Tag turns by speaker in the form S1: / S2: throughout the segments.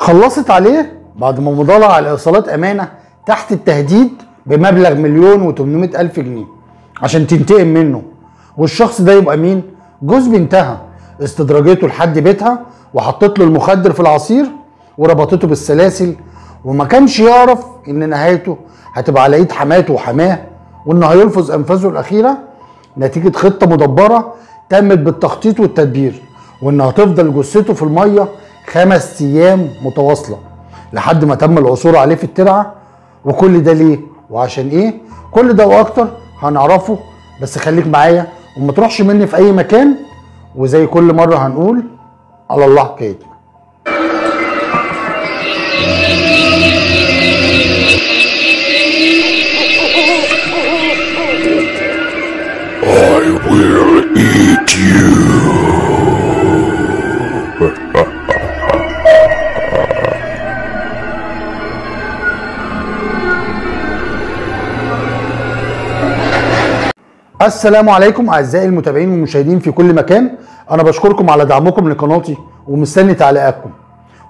S1: خلصت عليه بعد ما مضى على ايصالات امانه تحت التهديد بمبلغ 1,800,000 جنيه عشان تنتقم منه. والشخص ده يبقى مين؟ جوز بنتها. استدرجته لحد بيتها وحطت له المخدر في العصير وربطته بالسلاسل، وما كانش يعرف ان نهايته هتبقى على ايد حماته وحماه، وانه هيلفظ انفاسه الاخيره نتيجه خطه مدبره تمت بالتخطيط والتدبير، وانها هتفضل جثته في الميه 5 ايام متواصله لحد ما تم العثور عليه في الترعه. وكل ده ليه وعشان ايه؟ كل ده واكتر هنعرفه، بس خليك معايا وما تروحش مني في اي مكان. وزي كل مره هنقول على الله حكايتنا.
S2: I will eat you.
S1: السلام عليكم اعزائي المتابعين والمشاهدين في كل مكان. انا بشكركم على دعمكم لقناتي ومستني تعليقاتكم.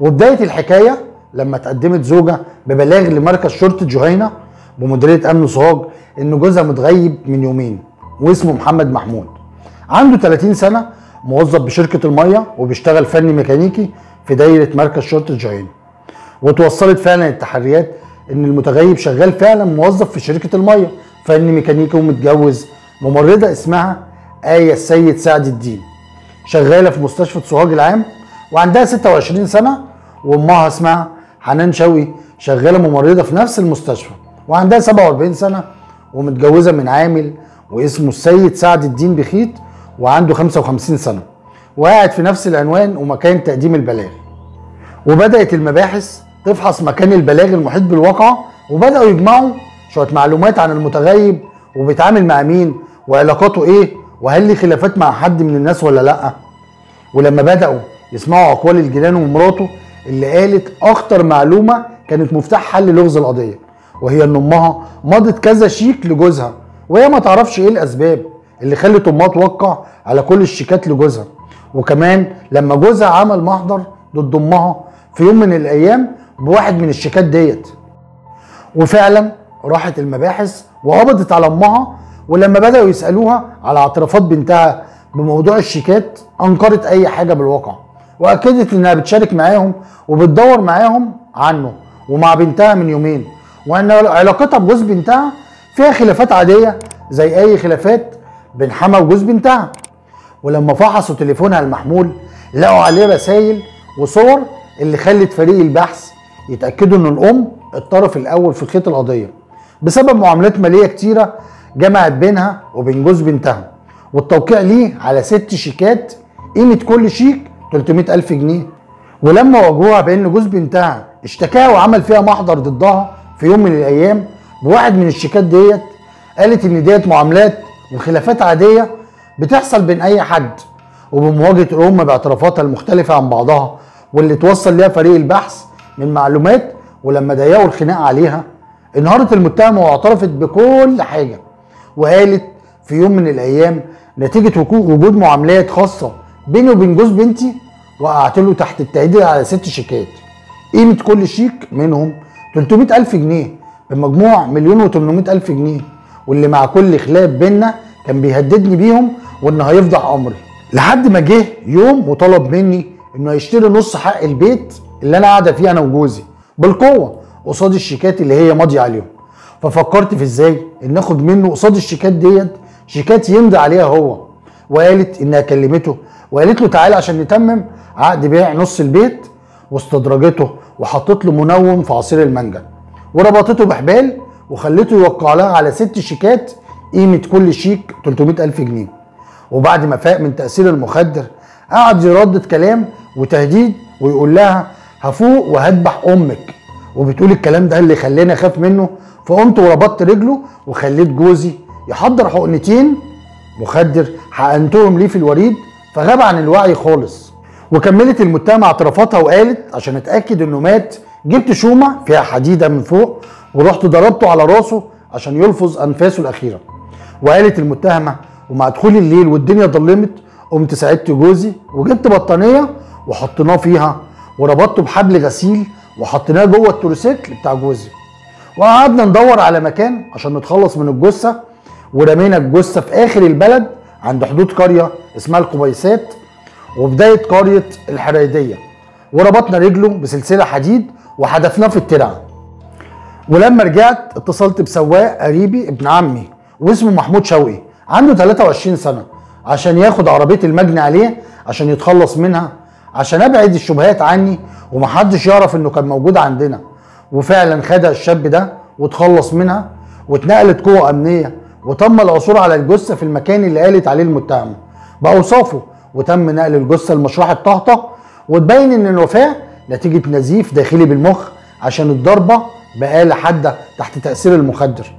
S1: وبدايه الحكايه لما تقدمت زوجه ببلاغ لمركز شرطه جهينه بمديريه امن سوهاج ان جوزها متغيب من يومين، واسمه محمد محمود، عنده 30 سنه، موظف بشركه الميه وبيشتغل فني ميكانيكي في دايره مركز شرطه جهينه. وتوصلت فعلا التحريات ان المتغيب شغال فعلا موظف في شركه الميه فني ميكانيكي ومتجوز ممرضه اسمها آية السيد سعد الدين، شغاله في مستشفى سوهاج العام وعندها 26 سنه. وامها اسمها حنان شوقي، شغاله ممرضه في نفس المستشفى وعندها 47 سنه ومتجوزه من عامل واسمه السيد سعد الدين بخيت وعنده 55 سنه، وقاعد في نفس العنوان ومكان تقديم البلاغ. وبدات المباحث تفحص مكان البلاغ المحيط بالواقعه، وبداوا يجمعوا شويه معلومات عن المتغيب وبيتعامل مع مين وعلاقاته ايه وهل ليه خلافات مع حد من الناس ولا لا. ولما بداوا يسمعوا اقوال الجيران ومراته اللي قالت اخطر معلومه كانت مفتاح حل لغز القضيه، وهي ان امها مضت كذا شيك لجوزها وهي ما تعرفش ايه الاسباب اللي خلت امها توقع على كل الشيكات لجوزها. وكمان لما جوزها عمل محضر ضد امها في يوم من الايام بواحد من الشيكات ديت. وفعلا راحت المباحث وقبضت على امها، ولما بداوا يسالوها على اعترافات بنتها بموضوع الشيكات انكرت اي حاجه بالواقع، واكدت انها بتشارك معاهم وبتدور معاهم عنه ومع بنتها من يومين، وان علاقتها بجوز بنتها فيها خلافات عاديه زي اي خلافات بين حما وجوز بنتها. ولما فحصوا تليفونها المحمول لقوا عليه رسائل وصور اللي خلت فريق البحث يتاكدوا ان الام الطرف الاول في خيط القضيه بسبب معاملات ماليه كتيره جمعت بينها وبين جوز بنتها، والتوقيع ليه على 6 شيكات قيمه كل شيك 300,000 جنيه. ولما واجهوها بان جوز بنتها اشتكاها وعمل فيها محضر ضدها في يوم من الايام بواحد من الشيكات ديت، قالت ان ديت معاملات وخلافات عاديه بتحصل بين اي حد. وبمواجهه الام باعترافاتها المختلفه عن بعضها واللي توصل ليها فريق البحث من معلومات، ولما ضيقوا الخناق عليها انهارت المتهمه واعترفت بكل حاجه، وقالت في يوم من الايام نتيجه وجود معاملات خاصه بيني وبين جوز بنتي وقعت له تحت التهديد على 6 شيكات قيمه كل شيك منهم 300,000 جنيه بمجموع 1,800,000 جنيه، واللي مع كل خلاف بينا كان بيهددني بيهم وان هيفضح امري. لحد ما جه يوم وطلب مني انه يشتري نص حق البيت اللي انا قاعده فيه انا وجوزي بالقوه قصاد الشيكات اللي هي ماضيه عليهم. ففكرت في ازاي ان اخد منه قصاد الشيكات ديت شيكات يمضي عليها هو. وقالت انها كلمته وقالت له تعالى عشان نتمم عقد بيع نص البيت، واستدرجته وحطت له منوم في عصير المانجا وربطته بحبال وخلته يوقع لها على 6 شيكات قيمه كل شيك 300,000 جنيه. وبعد ما فاق من تاثير المخدر قعد يردد كلام وتهديد ويقول لها هفوق وهذبح امك، وبتقول الكلام ده اللي خلاني اخاف منه، فقمت وربطت رجله وخليت جوزي يحضر حقنتين مخدر حقنتهم ليه في الوريد فغاب عن الوعي خالص. وكملت المتهمه اعترافاتها وقالت عشان اتاكد انه مات جبت شومه فيها حديده من فوق ورحت ضربته على راسه عشان يلفظ انفاسه الاخيره. وقالت المتهمه ومع دخول الليل والدنيا ضلمت قمت ساعدت جوزي وجبت بطانيه وحطيناه فيها وربطته بحبل غسيل وحطيناه جوه التروسيكل بتاع جوزي، وقعدنا ندور على مكان عشان نتخلص من الجثه، ورمينا الجثه في اخر البلد عند حدود قريه اسمها القبيسات وبدايه قريه الحريديه، وربطنا رجله بسلسله حديد وحدفناه في الترعه. ولما رجعت اتصلت بسواق قريبي ابن عمي واسمه محمود شوقي عنده 23 سنه عشان ياخد عربيه المجني عليه عشان يتخلص منها، عشان ابعد الشبهات عني ومحدش يعرف انه كان موجود عندنا. وفعلا خدها الشاب ده وتخلص منها، واتنقلت قوه امنيه وتم العثور على الجثه في المكان اللي قالت عليه المتهم باوصافه، وتم نقل الجثه لمشرحه طهطا، وتبين ان الوفاه نتيجه نزيف داخلي بالمخ عشان الضربه بآلة حاده تحت تاثير المخدر.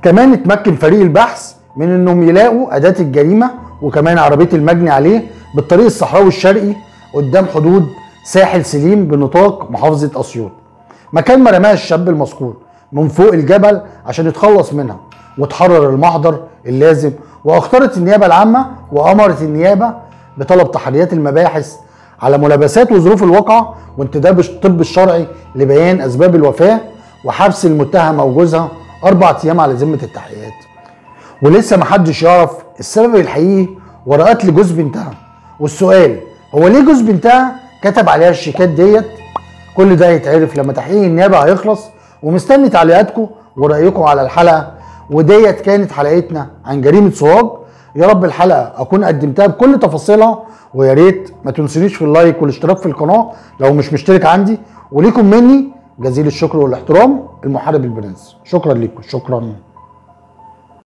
S1: كمان اتمكن فريق البحث من انهم يلاقوا اداه الجريمه وكمان عربيه المجني عليه بالطريق الصحراوي الشرقي قدام حدود ساحل سليم بنطاق محافظه اسيوط، مكان ما رماها الشاب المذكور من فوق الجبل عشان يتخلص منها. وتحرر المحضر اللازم، واختارت النيابه العامه وامرت النيابه بطلب تحريات المباحث على ملابسات وظروف الواقعه وانتداب الطب الشرعي لبيان اسباب الوفاه، وحبس المتهمه وجوزها 4 ايام على ذمه التحقيقات. ولسه محدش يعرف السبب الحقيقي ورا قتل جوز بنتها. والسؤال هو ليه جوز بنتها كتب عليها الشيكات ديت؟ كل ده هيتعرف لما تحقيق النيابه هيخلص، ومستني تعليقاتكم ورايكم على الحلقه. وديت كانت حلقتنا عن جريمه سوهاج. يا رب الحلقه اكون قدمتها بكل تفاصيلها، ويا ريت ما تنسونيش في اللايك والاشتراك في القناه لو مش مشترك عندي. وليكم مني جزيل الشكر والاحترام، المحارب البرنس. شكرا لكم، شكرا.